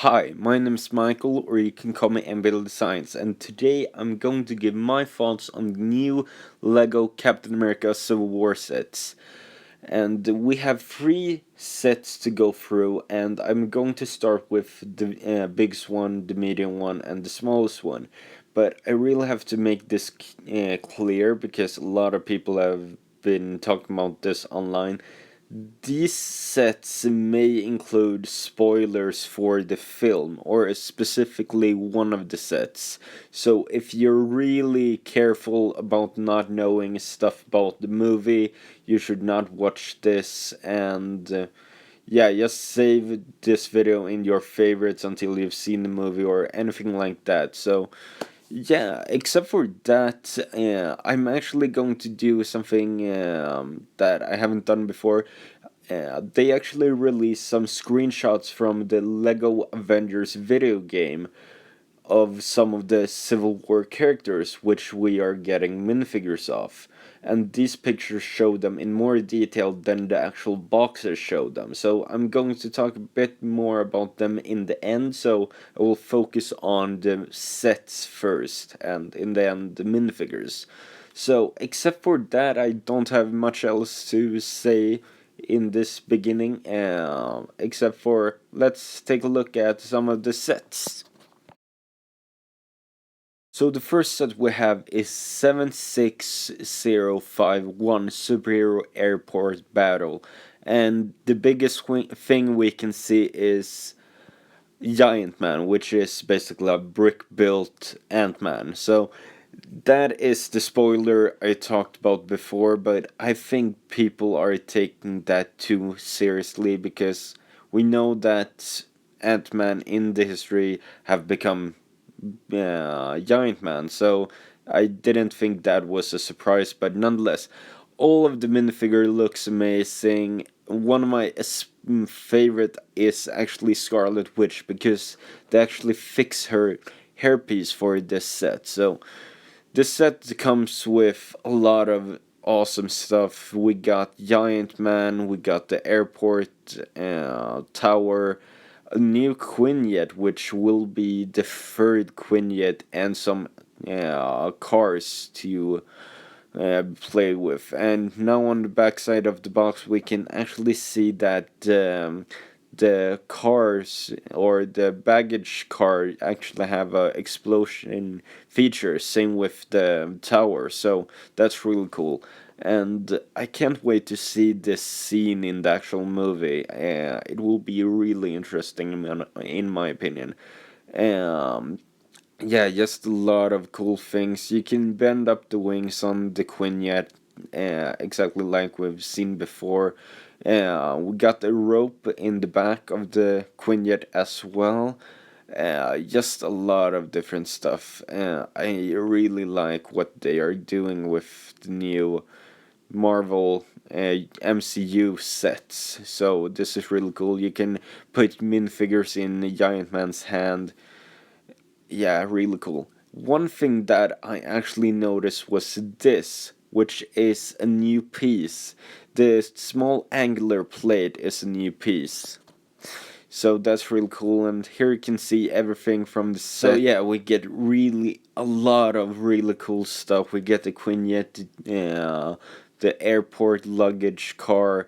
Hi, my name is Michael, or you can call me mbldesigns, and today I'm going to give my thoughts on the new LEGO Captain America Civil War sets. And we have three sets to go through, and I'm going to start with the biggest one, the medium one, and the smallest one. But I really have to make this clear because a lot of people have been talking about this online. These sets may include spoilers for the film, or specifically one of the sets. So if you're really careful about not knowing stuff about the movie, you should not watch this, and yeah, just save this video in your favorites until you've seen the movie or anything like that. So yeah, except for that, I'm actually going to do something that I haven't done before. They actually released some screenshots from the LEGO Avengers video game of some of the Civil War characters, which we are getting minifigures of. And these pictures show them in more detail than the actual boxes show them. So I'm going to talk a bit more about them in the end, so I will focus on the sets first, and in the end, the minifigures. So, except for that, I don't have much else to say in this beginning, except for let's take a look at some of the sets. So the first set we have is 76051 Superhero Airport Battle, and the biggest thing we can see is Giant Man, which is basically a brick-built Ant-Man. So that is the spoiler I talked about before, but I think people are taking that too seriously because we know that Ant-Man in the history have become Giant Man, so I didn't think that was a surprise, but nonetheless, all of the minifigure looks amazing. One of my favorite is actually Scarlet Witch because they actually fix her hairpiece for this set. So this set comes with a lot of awesome stuff. We got Giant Man, we got the airport tower, a new Quinjet, which will be the third Quinjet, and some cars to play with. And now on the backside of the box, we can actually see that the cars or the baggage car actually have a explosion feature. Same with the tower, so that's really cool. And I can't wait to see this scene in the actual movie. It will be really interesting, in my opinion. Um, yeah, just a lot of cool things. You can bend up the wings on the Quinjet, exactly like we've seen before. We got a rope in the back of the Quinjet as well. Just a lot of different stuff. I really like what they are doing with the new Marvel MCU sets. So this is really cool. You can put minifigures in Giant Man's hand. Yeah, really cool. One thing that I actually noticed was this, which is a new piece. The small angular plate is a new piece. So that's really cool, and here you can see everything from the set. So yeah, we get really a lot of really cool stuff. We get the Quinjet, the airport luggage car,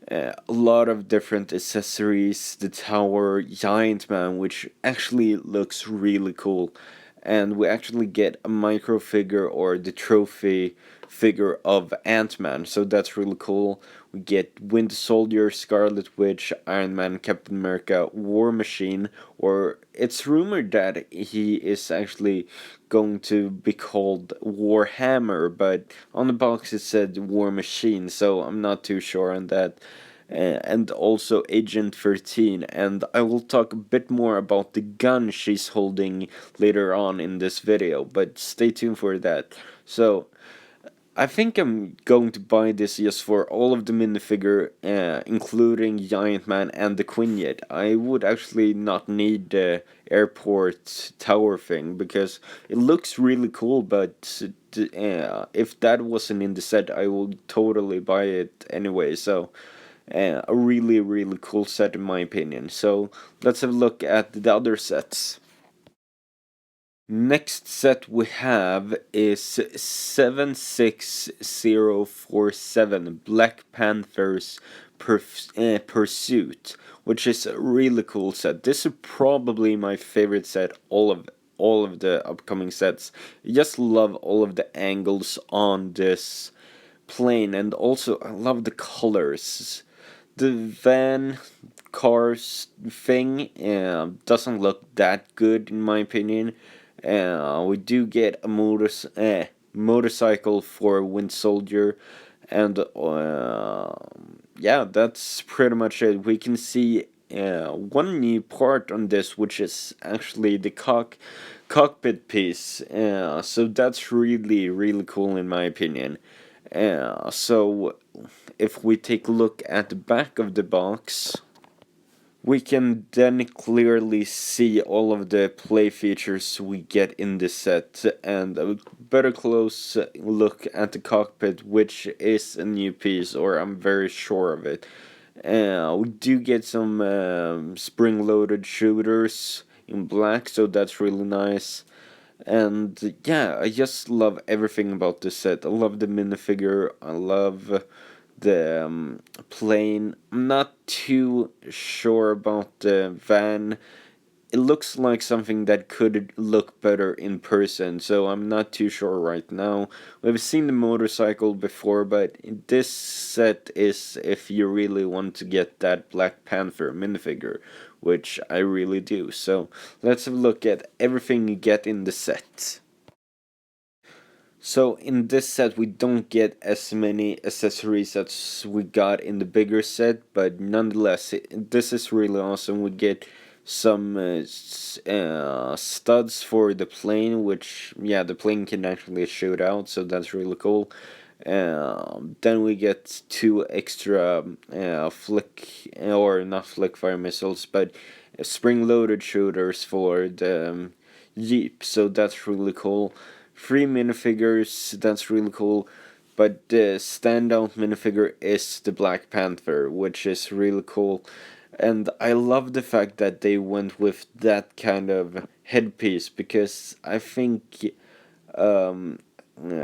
a lot of different accessories, the tower, Giant Man, which actually looks really cool. And we actually get a micro figure or the trophy figure of Ant-Man, so that's really cool. We get Winter Soldier, Scarlet Witch, Iron Man, Captain America, War Machine, or it's rumored that he is actually going to be called Warhammer, but on the box it said War Machine, so I'm not too sure on that. And also Agent 13, and I will talk a bit more about the gun she's holding later on in this video, but stay tuned for that. So, I think I'm going to buy this just for all of the minifigure, including Giant Man and the Quinjet. I would actually not need the airport tower thing because it looks really cool, but if that wasn't in the set, I would totally buy it anyway. So, A really, really cool set in my opinion. So let's have a look at the other sets. Next set we have is 76047 Black Panther's Pursuit, which is a really cool set. This is probably my favorite set all of the upcoming sets. I just love all of the angles on this plane, and also I love the colors. The van cars thing doesn't look that good in my opinion. We do get a motorcycle for Wind Soldier, and yeah, that's pretty much it. We can see one new part on this, which is actually the cockpit piece. So that's really, really cool in my opinion. So if we take a look at the back of the box, we can then clearly see all of the play features we get in this set, and a better close look at the cockpit, which is a new piece, or I'm very sure of it. We do get some spring-loaded shooters in black, so that's really nice. And yeah, I just love everything about this set. I love the minifigure, I love the plane. I'm not too sure about the van. It looks like something that could look better in person, so I'm not too sure right now. We've seen the motorcycle before, but this set is if you really want to get that Black Panther minifigure, which I really do. So let's have a look at everything you get in the set. So in this set we don't get as many accessories as we got in the bigger set, but nonetheless this is really awesome. We get some studs for the plane, which yeah, the plane can actually shoot out, so that's really cool. Then we get two extra or not flick fire missiles, but spring loaded shooters for the Jeep, so that's really cool. Three minifigures, that's really cool. But the standout minifigure is the Black Panther, which is really cool. And I love the fact that they went with that kind of headpiece, because I think a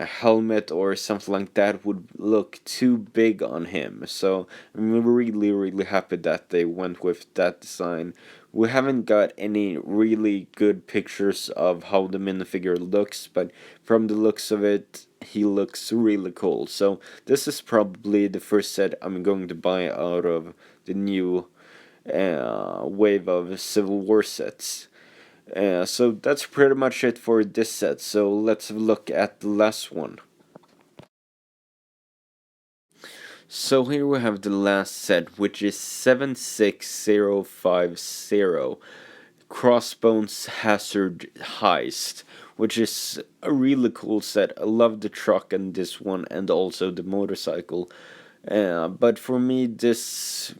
helmet or something like that would look too big on him. So I'm really, really happy that they went with that design. We haven't got any really good pictures of how the minifigure looks, but from the looks of it, he looks really cool. So this is probably the first set I'm going to buy out of the new wave of Civil War sets. So that's pretty much it for this set, so let's have a look at the last one. So here we have the last set, which is 76050 Crossbones Heist, which is a really cool set. I love the truck and this one, and also the motorcycle. But for me, this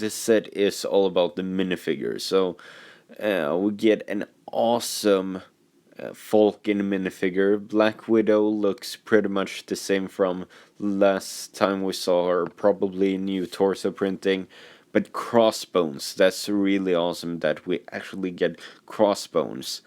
set is all about the minifigures. So we get an awesome Falcon minifigure. Black Widow looks pretty much the same from last time we saw her, probably new torso printing. But Crossbones, that's really awesome that we actually get Crossbones.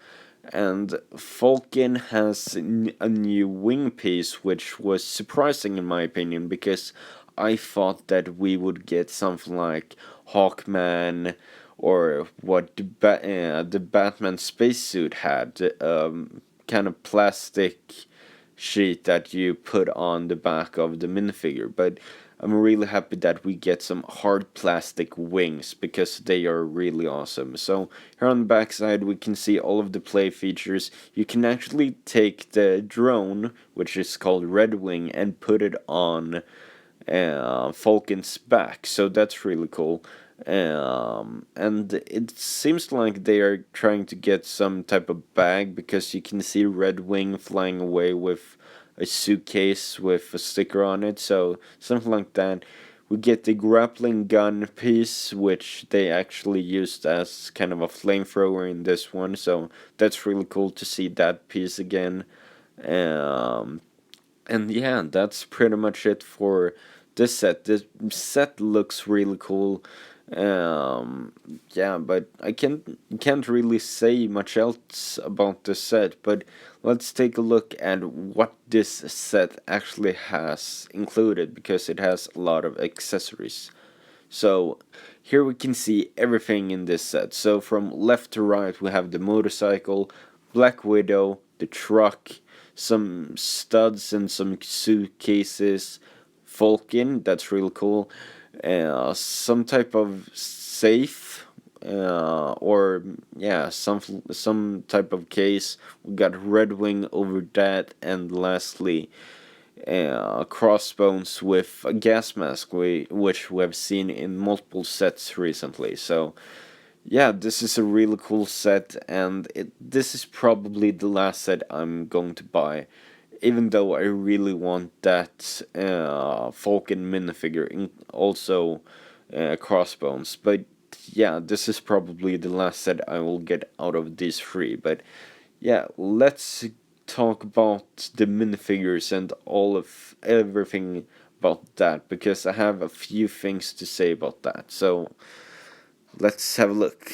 And Falcon has a new wing piece, which was surprising in my opinion, because I thought that we would get something like Hawkman, or what the Batman spacesuit had, kind of plastic sheet that you put on the back of the minifigure. But I'm really happy that we get some hard plastic wings, because they are really awesome. So here on the back side we can see all of the play features. You can actually take the drone, which is called Red Wing, and put it on Falcon's back, so that's really cool. And it seems like they are trying to get some type of bag, because you can see Red Wing flying away with a suitcase with a sticker on it, so something like that. We get the grappling gun piece, which they actually used as kind of a flamethrower in this one, so that's really cool to see that piece again. And yeah, that's pretty much it for This set looks really cool. Yeah, but I can't really say much else about the set. But let's take a look at what this set actually has included, because it has a lot of accessories. So here we can see everything in this set. So from left to right we have the motorcycle, Black Widow, the truck, some studs and some suitcases, Falcon, that's really cool, some type of safe, or yeah, some type of case. We got Red Wing over that, and lastly Crossbones with a gas mask, which we have seen in multiple sets recently. So yeah, this is a really cool set, and this is probably the last set I'm going to buy, even though I really want that Falcon minifigure, also Crossbones. But yeah, this is probably the last set I will get out of these three. But yeah, let's talk about the minifigures and all of everything about that, because I have a few things to say about that. So let's have a look.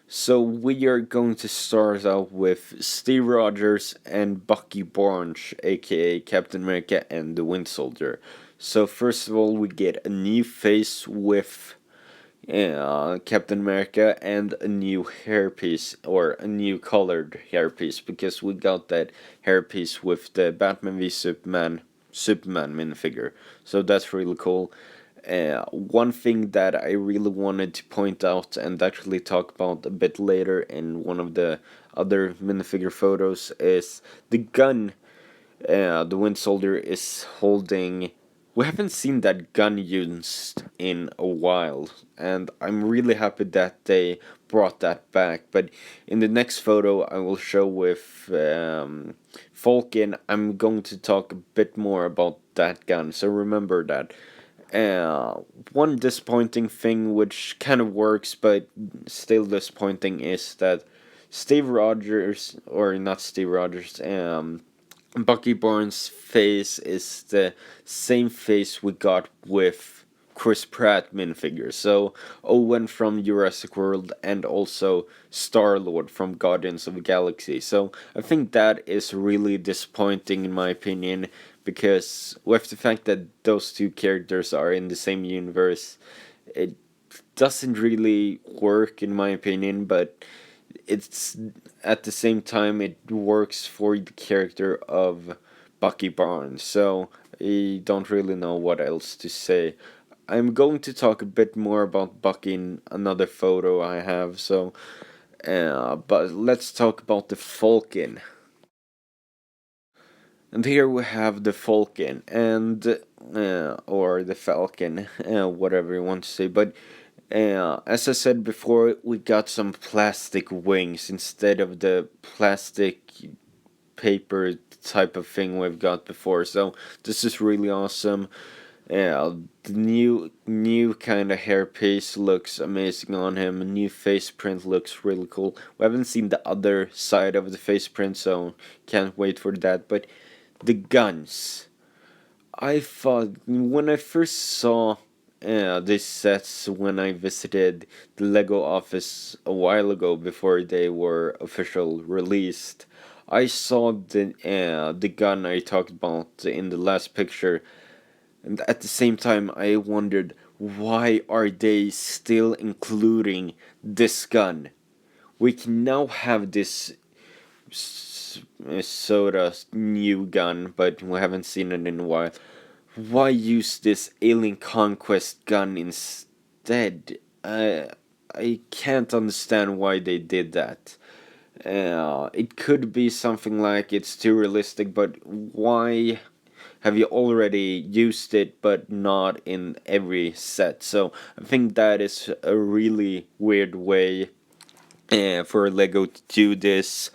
So we are going to start out with Steve Rogers and Bucky Barnes, aka Captain America and the Wind Soldier. So first of all, we get a new face with Captain America, and a new hairpiece, or a new colored hairpiece, because we got that hairpiece with the Batman v Superman minifigure. So that's really cool. One thing that I really wanted to point out and actually talk about a bit later in one of the other minifigure photos is the gun the Wind Soldier is holding. We haven't seen that gun used in a while, and I'm really happy that they brought that back. But in the next photo I will show with Falcon, I'm going to talk a bit more about that gun, so remember that. One disappointing thing, which kind of works but still disappointing, is that Steve Rogers, or not Steve Rogers, Bucky Barnes' face is the same face we got with Chris Pratt minifigures. So Owen from Jurassic World, and also Star-Lord from Guardians of the Galaxy. So I think that is really disappointing in my opinion, because with the fact that those two characters are in the same universe, it doesn't really work in my opinion, but it's at the same time it works for the character of Bucky Barnes. So I don't really know what else to say. I'm going to talk a bit more about Bucky in another photo I have. So, but let's talk about the Falcon. And here we have the Falcon, and or the Falcon, whatever you want to say. But as I said before, we got some plastic wings instead of the plastic paper type of thing we've got before. So this is really awesome. The new kind of hairpiece looks amazing on him. A new face print looks really cool. We haven't seen the other side of the face print, so can't wait for that. But the guns, I thought when I first saw these sets when I visited the Lego office a while ago before they were official released, I saw the gun I talked about in the last picture, and at the same time I wondered, why are they still including this gun? We can now have this soda new gun, but we haven't seen it in a while. Why use this alien conquest gun instead? I can't understand why they did that. It could be something like it's too realistic, but why have you already used it but not in every set? So I think that is a really weird way for Lego to do this.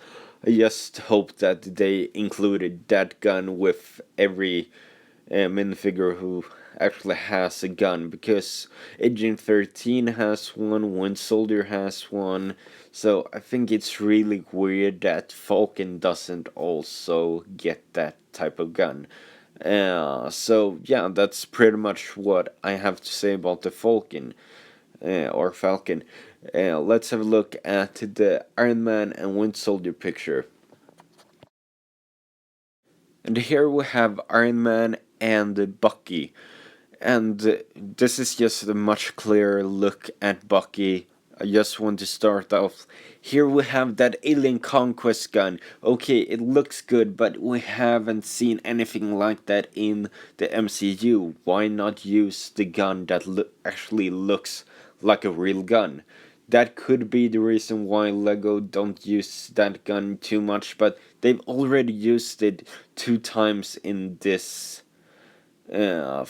I just hope that they included that gun with every minifigure who actually has a gun, because Agent 13 has one, Wind Soldier has one, so I think it's really weird that Falcon doesn't also get that type of gun. So yeah, that's pretty much what I have to say about the Falcon, or Falcon. Let's have a look at the Iron Man and Winter Soldier picture. And here we have Iron Man and Bucky. And this is just a much clearer look at Bucky. I just want to start off. Here we have that alien conquest gun. Okay, it looks good, but we haven't seen anything like that in the MCU. Why not use the gun that actually looks like a real gun? That could be the reason why Lego don't use that gun too much, but they've already used it 2 times in this uh,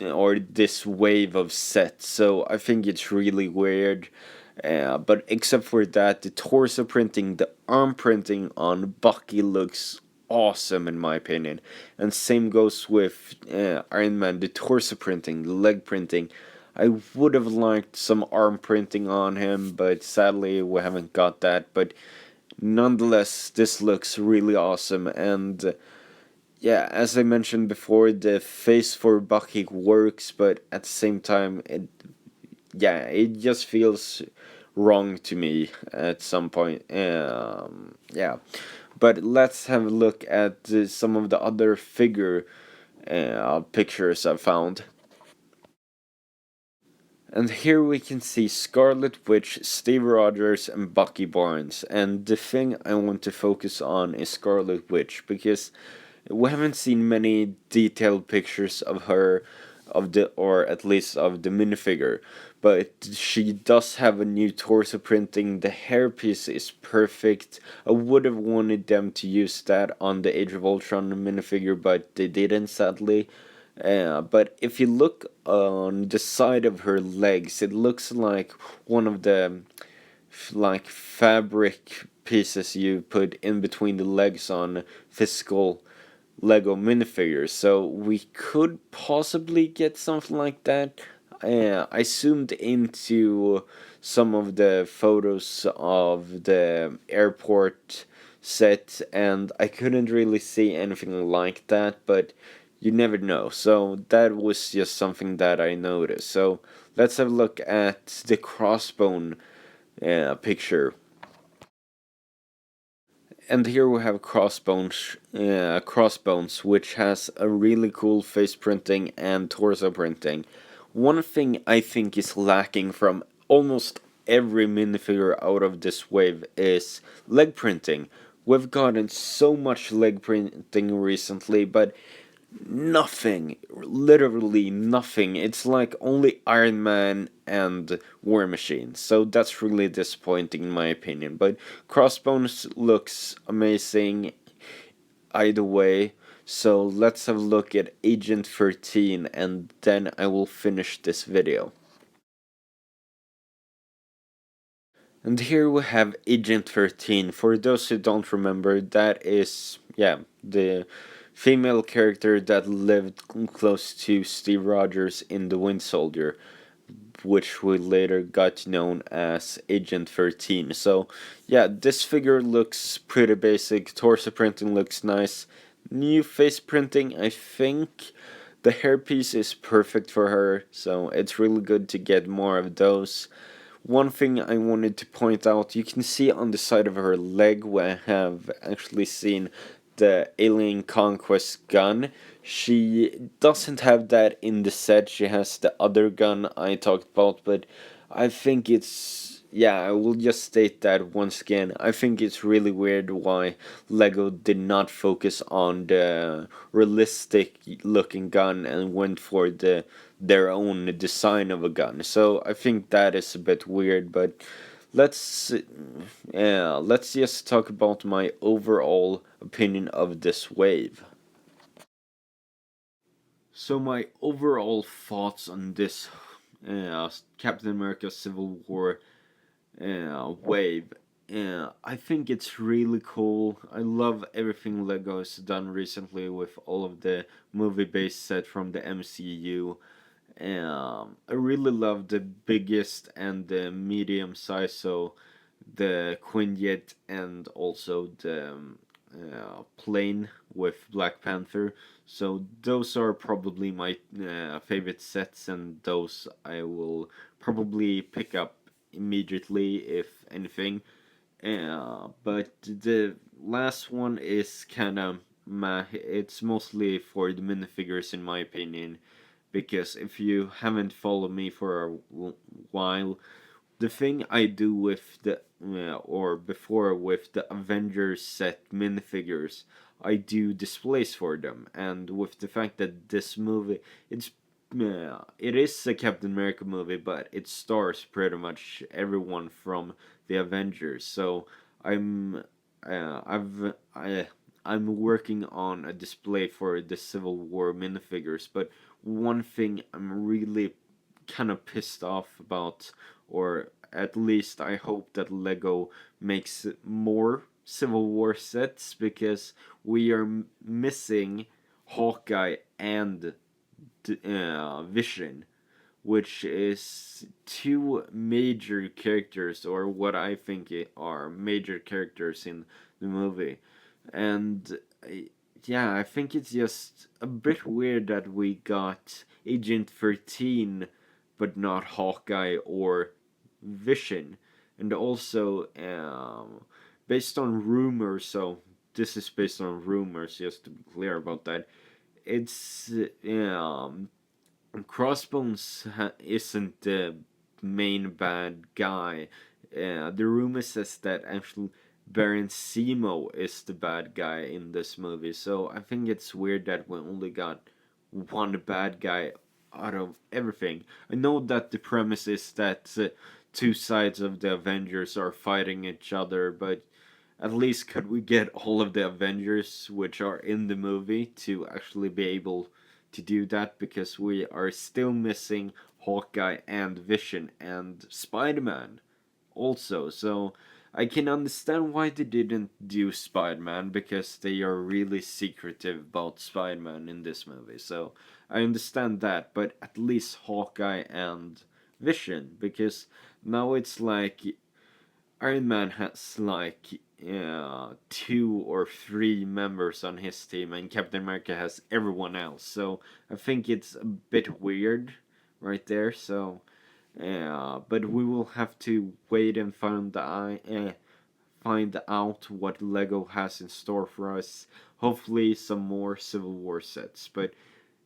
or this wave of sets, so I think it's really weird. But except for that, the torso printing, the arm printing on Bucky looks awesome in my opinion, and same goes with Iron Man. The torso printing, the leg printing. I would have liked some arm printing on him, but sadly we haven't got that. But nonetheless, this looks really awesome, and yeah, as I mentioned before, the face for Bucky works, but at the same time, it just feels wrong to me at some point. Yeah, but let's have a look at some of the other figure pictures I found. And here we can see Scarlet Witch, Steve Rogers, and Bucky Barnes. And the thing I want to focus on is Scarlet Witch, because we haven't seen many detailed pictures of her, or at least of the minifigure, but she does have a new torso printing. The hairpiece is perfect. I would have wanted them to use that on the Age of Ultron minifigure, but they didn't, sadly. But if you look on the side of her legs, it looks like one of the like fabric pieces you put in between the legs on physical Lego minifigures. So we could possibly get something like that. I zoomed into some of the photos of the airport set, and I couldn't really see anything like that, but you never know. So that was just something that I noticed. So let's have a look at the crossbone picture. And here we have Crossbones, which has a really cool face printing and torso printing. One thing I think is lacking from almost every minifigure out of this wave is leg printing. We've gotten so much leg printing recently, but nothing, literally nothing. It's like only Iron Man and War Machine, so that's really disappointing in my opinion. But Crossbones looks amazing either way, so let's have a look at Agent 13 and then I will finish this video. And here we have Agent 13. For those who don't remember, that is, the female character that lived close to Steve Rogers in The Wind Soldier, which we later got known as Agent 13. So, yeah, this figure looks pretty basic. Torso printing looks nice. New face printing, I think. The hairpiece is perfect for her, so it's really good to get more of those. One thing I wanted to point out, you can see on the side of her leg where I have actually seen the Alien Conquest gun. She doesn't have that in the set, she has the other gun I talked about, but I think I will just state that once again. I think it's really weird why Lego did not focus on the realistic looking gun and went for their own design of a gun. So I think that is a bit weird, but let's let's just talk about my overall opinion of this wave. So my overall thoughts on this Captain America Civil War wave. I think it's really cool. I love everything Lego has done recently with all of the movie-based set from the MCU. I really love the biggest and the medium size, so the Quinjet and also the plain with Black Panther. So those are probably my favorite sets, and those I will probably pick up immediately if anything. But the last one is kind of meh. It's mostly for the minifigures, in my opinion, because if you haven't followed me for a while, the thing I do with the or before with the Avengers set minifigures, I do displays for them, and with the fact that this movie, it is a Captain America movie, but it stars pretty much everyone from the Avengers. So I'm I've I'm working on a display for the Civil War minifigures, but one thing I'm really kind of pissed off about, or at least I hope that Lego makes more Civil War sets, because we are missing Hawkeye and Vision, which is two major characters, or what I think are major characters in the movie. And yeah, I think it's just a bit weird that we got Agent 13 but not Hawkeye or Vision. And also, based on rumors, so this is based on rumors, just to be clear about that, it's Crossbones isn't the main bad guy. The rumor says that actually Baron Zemo is the bad guy in this movie. So I think it's weird that we only got one bad guy out of everything. I know that the premise is that two sides of the Avengers are fighting each other, but at least could we get all of the Avengers which are in the movie to actually be able to do that, because we are still missing Hawkeye and Vision and Spider-Man also. So I can understand why they didn't do Spider-Man, because they are really secretive about Spider-Man in this movie. So I understand that, but at least Hawkeye and Vision, because now it's like Iron Man has like two or three members on his team, and Captain America has everyone else. So I think it's a bit weird right there. So but we will have to wait and find out what Lego has in store for us. Hopefully, some more Civil War sets. But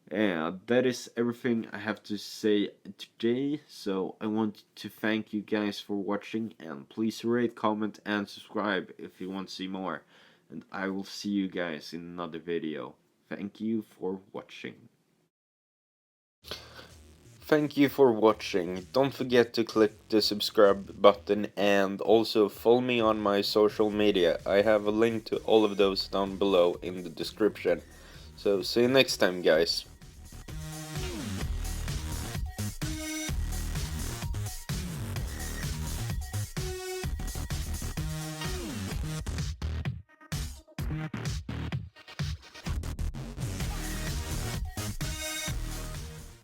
that is everything I have to say today. So I want to thank you guys for watching, and please rate, comment, and subscribe if you want to see more. And I will see you guys in another video. Thank you for watching. Thank you for watching. Don't forget to click the subscribe button, and also follow me on my social media. I have a link to all of those down below in the description. So see you next time, guys.